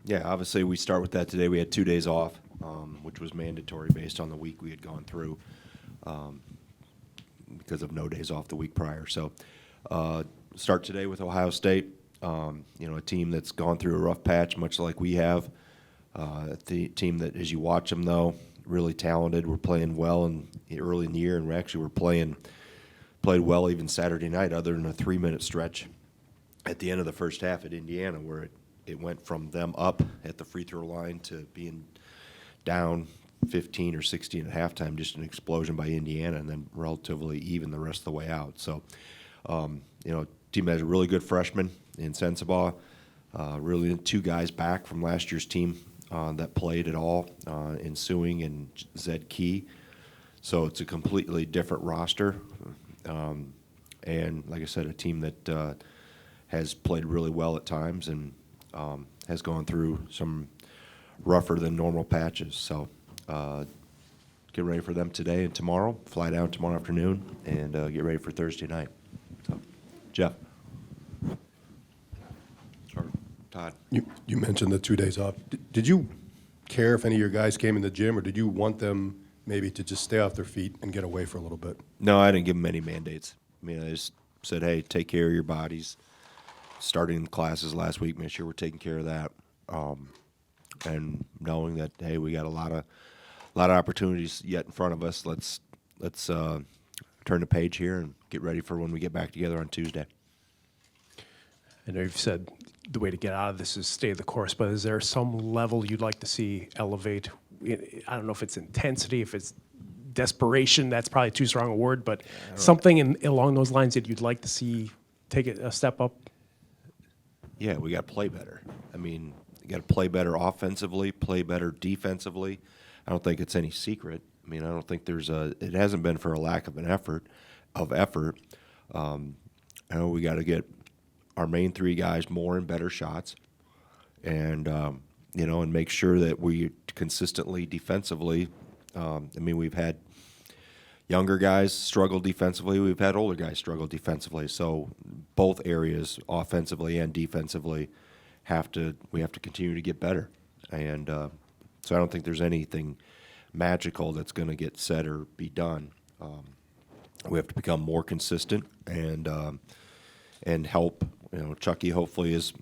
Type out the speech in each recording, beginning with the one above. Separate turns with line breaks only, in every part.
Yeah, obviously we start with that today. We had 2 days off, which was mandatory based on the week we had gone through because of no days off the week prior. So start today with Ohio State, a team that's gone through a rough patch, much like we have. The team that, as you watch them, though, really talented. We're playing well early in the year, and we're played well even Saturday night, other than a 3-minute stretch at the end of the first half at Indiana, where it went from them up at the free throw line to being down 15 or 16 at halftime, just an explosion by Indiana, and then relatively even the rest of the way out. So, team has a really good freshman in Sensabaugh, really 2 guys back from last year's team that played at all in Sewing and Zed Key. So it's a completely different roster. And like I said, a team that has played really well at times and has gone through some rougher than normal patches. So get ready for them today and tomorrow. Fly down tomorrow afternoon and get ready for Thursday night. So, Jeff. Or Todd.
You mentioned the 2 days off. Did you care if any of your guys came in the gym, or did you want them maybe to just stay off their feet and get away for a little bit?
No, I didn't give them any mandates. I mean, I just said, hey, take care of your bodies. Starting classes last week, make sure we're taking care of that. And knowing that, hey, we got a lot of opportunities yet in front of us. Let's turn the page here and get ready for when we get back together on Tuesday.
I know you've said the way to get out of this is stay the course, but is there some level you'd like to see elevate? I don't know if it's intensity, if it's desperation, that's probably too strong a word, but something along those lines that you'd like to see take it a step up?
Yeah, we got to play better. I mean, you got to play better offensively, play better defensively. I don't think it's any secret. I mean, I don't think it hasn't been for a lack of effort. I know we got to get our main 3 guys more and better shots, and and make sure that we consistently defensively. We've had younger guys struggle defensively. We've had older guys struggle defensively. So both areas, offensively and defensively, we have to continue to get better. And so I don't think there's anything magical that's going to get said or be done. We have to become more consistent and help. Chucky hopefully has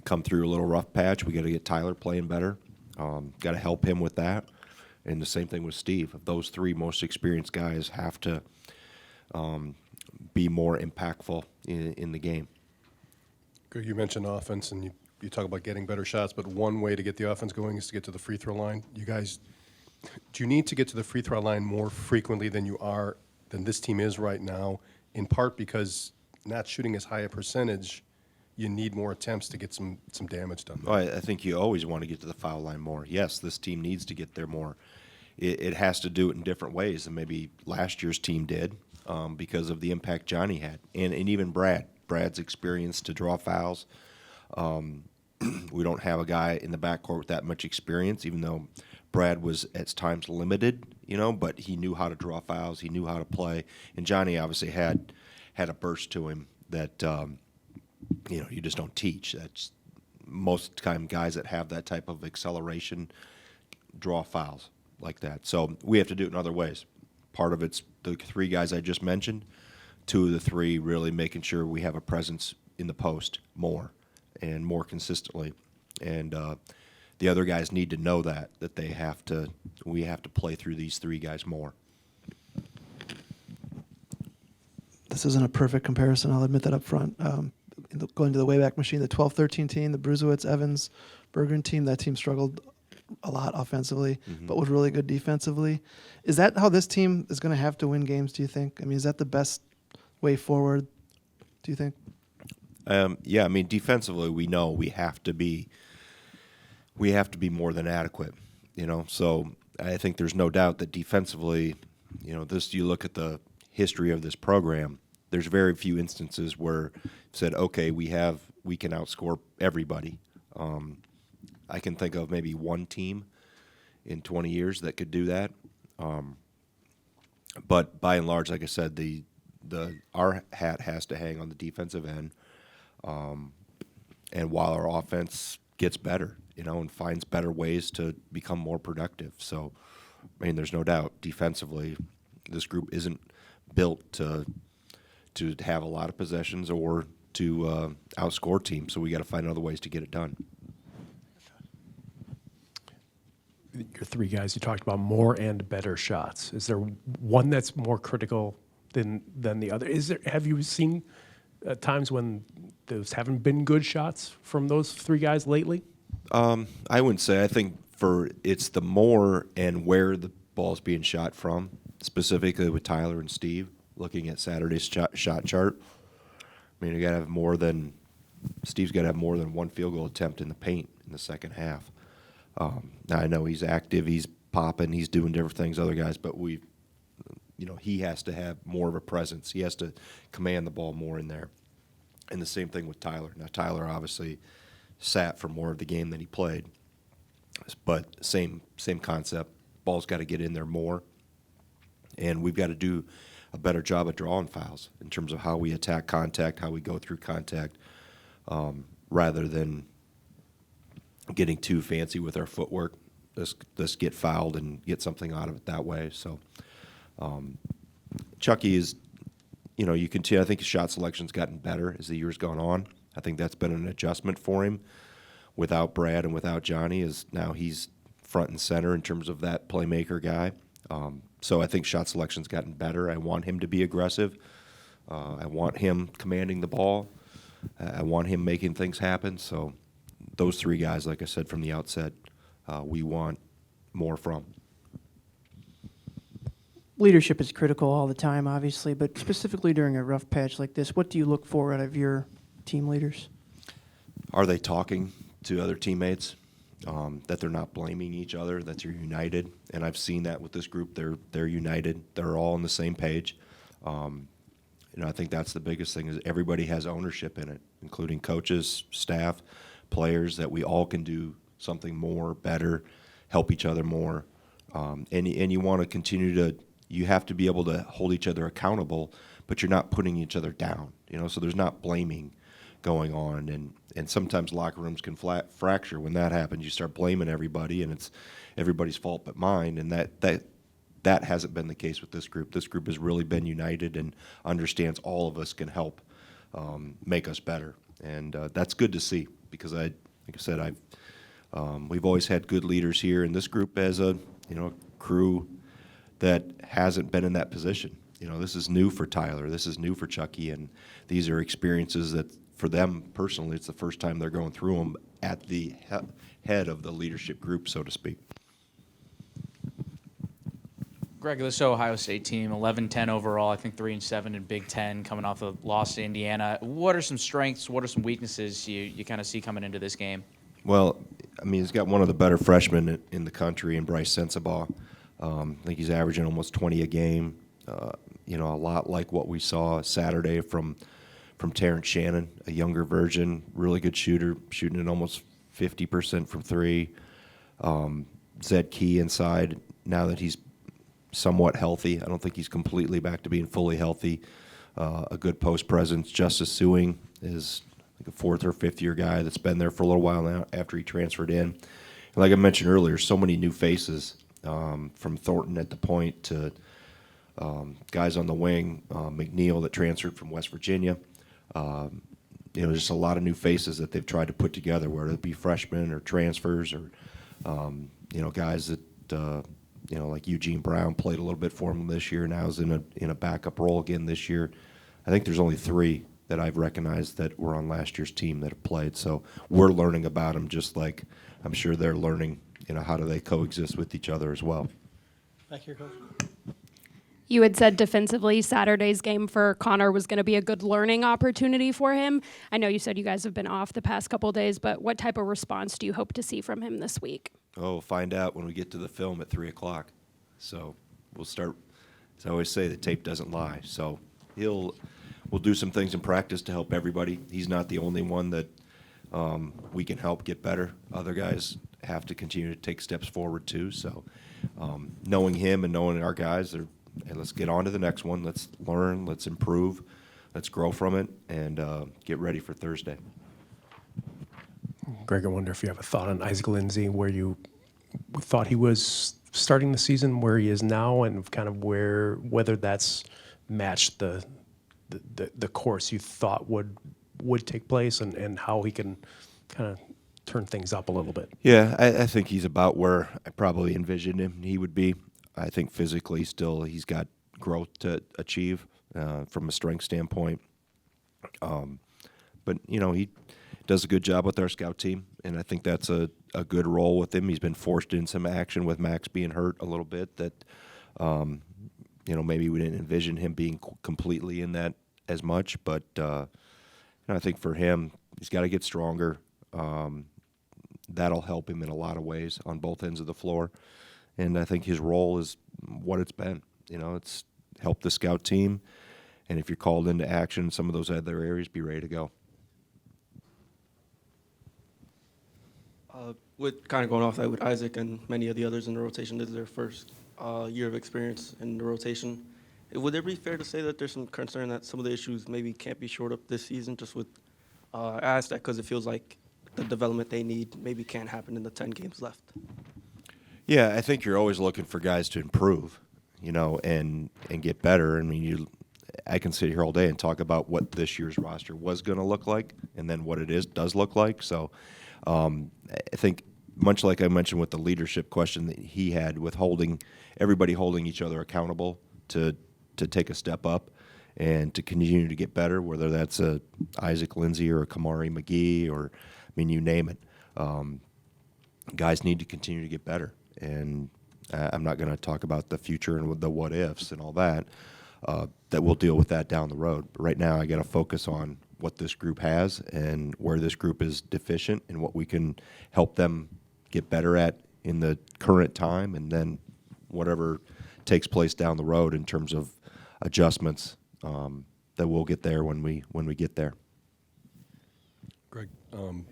come through a little rough patch. We got to get Tyler playing better. Got to help him with that. And the same thing with Steve. Those 3 most experienced guys have to be more impactful in the game.
Greg, you mentioned offense, and you talk about getting better shots, but one way to get the offense going is to get to the free throw line. You guys, do you need to get to the free throw line more frequently than this team is right now, in part because not shooting as high a percentage, you need more attempts to get some damage done?
Well, I think you always want to get to the foul line more. Yes, this team needs to get there more. It has to do it in different ways than maybe last year's team did because of the impact Johnny had, and even Brad's experience to draw fouls. We don't have a guy in the backcourt with that much experience, even though Brad was at times limited, but he knew how to draw fouls. He knew how to play. And Johnny obviously had a burst to him that, you just don't teach. That's most time guys that have that type of acceleration draw fouls like that. So we have to do it in other ways. Part of it's the 3 guys I just mentioned. 2 of the 3 really making sure we have a presence in the post more and more consistently. And the other guys need to know that we have to play through these 3 guys more.
This isn't a perfect comparison, I'll admit that up front. Going to the Wayback Machine, the 12-13 team, the Bruzewitz, Evans, Bergeron team, that team struggled a lot offensively, but was really good defensively. Is that how this team is going to have to win games, do you think? I mean, is that the best way forward, do you think?
Yeah, defensively, we know we have to be more than adequate, So I think there's no doubt that defensively, you look at the history of this program, there's very few instances where said, okay, we can outscore everybody. I can think of maybe one team in 20 years that could do that. But by and large, like I said, our hat has to hang on the defensive end. And while our offense gets better, and finds better ways to become more productive. So, I mean, there's no doubt defensively, this group isn't built to have a lot of possessions or to outscore teams. So we got to find other ways to get it done.
Your three guys, you talked about more and better shots. Is there one that's more critical than the other? Have you seen times when those haven't been good shots from those three guys lately?
I wouldn't say. I think it's the more and where the ball's being shot from, specifically with Tyler and Steve, looking at Saturday's shot chart. I mean, Steve's got to have more than one field goal attempt in the paint in the second half. Now I know he's active, he's popping, he's doing different things, other guys, but he has to have more of a presence. He has to command the ball more in there. And the same thing with Tyler. Now Tyler obviously sat for more of the game than he played, but same concept. Ball's got to get in there more, and we've got to do a better job of drawing fouls in terms of how we attack contact, how we go through contact, rather than getting too fancy with our footwork. Let's get fouled and get something out of it that way. So Chucky is, you can tell, I think his shot selection's gotten better as the year's gone on. I think that's been an adjustment for him. Without Brad and without Johnny, now he's front and center in terms of that playmaker guy. So I think shot selection's gotten better. I want him to be aggressive. I want him commanding the ball. I want him making things happen. So those three guys, like I said from the outset, we want more from.
Leadership is critical all the time, obviously, but specifically during a rough patch like this, what do you look for out of your team leaders?
Are they talking to other teammates? That they're not blaming each other, that they're united. And I've seen that with this group. They're united. They're all on the same page. I think that's the biggest thing is everybody has ownership in it, including coaches, staff, players, that we all can do something more, better, help each other more. And you want to continue you have to be able to hold each other accountable, but you're not putting each other down, so there's not blaming going on. And sometimes locker rooms can fracture. When that happens, you start blaming everybody, and it's everybody's fault but mine, and that hasn't been the case with this group. This group has really been united and understands all of us can help make us better. And that's good to see because like I said, we've always had good leaders here, and this group as a crew that hasn't been in that position. This is new for Tyler. This is new for Chucky, and these are experiences that for them personally, it's the first time they're going through them at the head of the leadership group, so to speak.
Greg, this Ohio State team, 11-10 overall, I think 3-7 in Big Ten, coming off a loss to Indiana. What are some strengths? What are some weaknesses you kind of see coming into this game?
Well, I mean, he's got one of the better freshmen in the country in Bryce Sensabaugh. I think he's averaging almost 20 a game. A lot like what we saw Saturday from Terrence Shannon, a younger version, really good shooter, shooting at almost 50% from three. Zed Key inside, now that he's somewhat healthy. I don't think he's completely back to being fully healthy. A good post presence. Justice Sewing is like a fourth or fifth year guy that's been there for a little while now after he transferred in. And like I mentioned earlier, so many new faces from Thornton at the point to guys on the wing, McNeil that transferred from West Virginia. Just a lot of new faces that they've tried to put together, whether it be freshmen or transfers or, guys that, like Eugene Brown played a little bit for him this year. Now is in a backup role again this year. I think there's only 3 that I've recognized that were on last year's team that have played. So we're learning about them just like I'm sure they're learning, how do they coexist with each other as well.
Back here, Coach.
You had said defensively Saturday's game for Connor was going to be a good learning opportunity for him. I know you said you guys have been off the past couple of days, but what type of response do you hope to see from him this week?
Oh, find out when we get to the film at 3 o'clock. So we'll start, as I always say, the tape doesn't lie. So we'll do some things in practice to help everybody. He's not the only one that we can help get better. Other guys have to continue to take steps forward too. So knowing him and knowing our guys, hey, let's get on to the next one. Let's learn. Let's improve. Let's grow from it and get ready for Thursday.
Greg, I wonder if you have a thought on Isaac Lindsay, where you thought he was starting the season, where he is now, and kind of whether that's matched the course you thought would take place, and how he can kind of turn things up a little bit.
Yeah, I think he's about where I probably envisioned him he would be. I think physically still he's got growth to achieve from a strength standpoint. But, he does a good job with our scout team, and I think that's a good role with him. He's been forced in some action with Max being hurt a little bit that, maybe we didn't envision him being completely in that as much. But I think for him, he's got to get stronger. That'll help him in a lot of ways on both ends of the floor. And I think his role is what it's been. It's helped the scout team. And if you're called into action in some of those other areas, be ready to go.
With kind of going off that with Isaac and many of the others in the rotation, this is their first year of experience in the rotation. Would it be fair to say that there's some concern that some of the issues maybe can't be shored up this season just with I ask that because it feels like the development they need maybe can't happen in the 10 games left?
Yeah, I think you're always looking for guys to improve, and get better. I mean, I can sit here all day and talk about what this year's roster was going to look like and then what it does look like. So I think much like I mentioned with the leadership question that he had with everybody holding each other accountable to take a step up and to continue to get better, whether that's a Isaac Lindsay or a Kamari McGee or, you name it. Guys need to continue to get better. And I'm not going to talk about the future and the what ifs and all that. That we'll deal with that down the road. But right now, I got to focus on what this group has and where this group is deficient and what we can help them get better at in the current time, and then whatever takes place down the road in terms of adjustments that we'll get there when we get there.
Greg,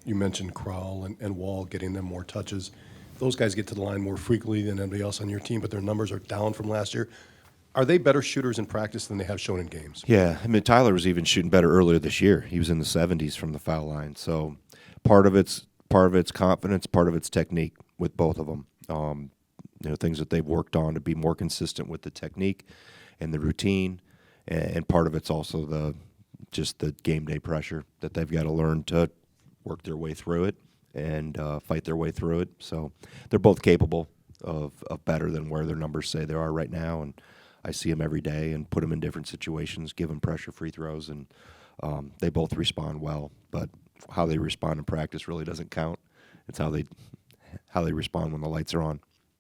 you mentioned Crowell and Wall getting them more touches. Those guys get to the line more frequently than anybody else on your team, but their numbers are down from last year. Are they better shooters in practice than they have shown in games?
Yeah, Tyler was even shooting better earlier this year. He was in the 70s from the foul line. So part of it's confidence, part of it's technique with both of them. Things that they've worked on to be more consistent with the technique and the routine, and part of it's also the game day pressure that they've got to learn to work their way through it and fight their way through it. So they're both capable of better than where their numbers say they are right now, and I see them every day and put them in different situations, give them pressure free throws, and they both respond well. But how they respond in practice really doesn't count. It's how they respond when the lights are on.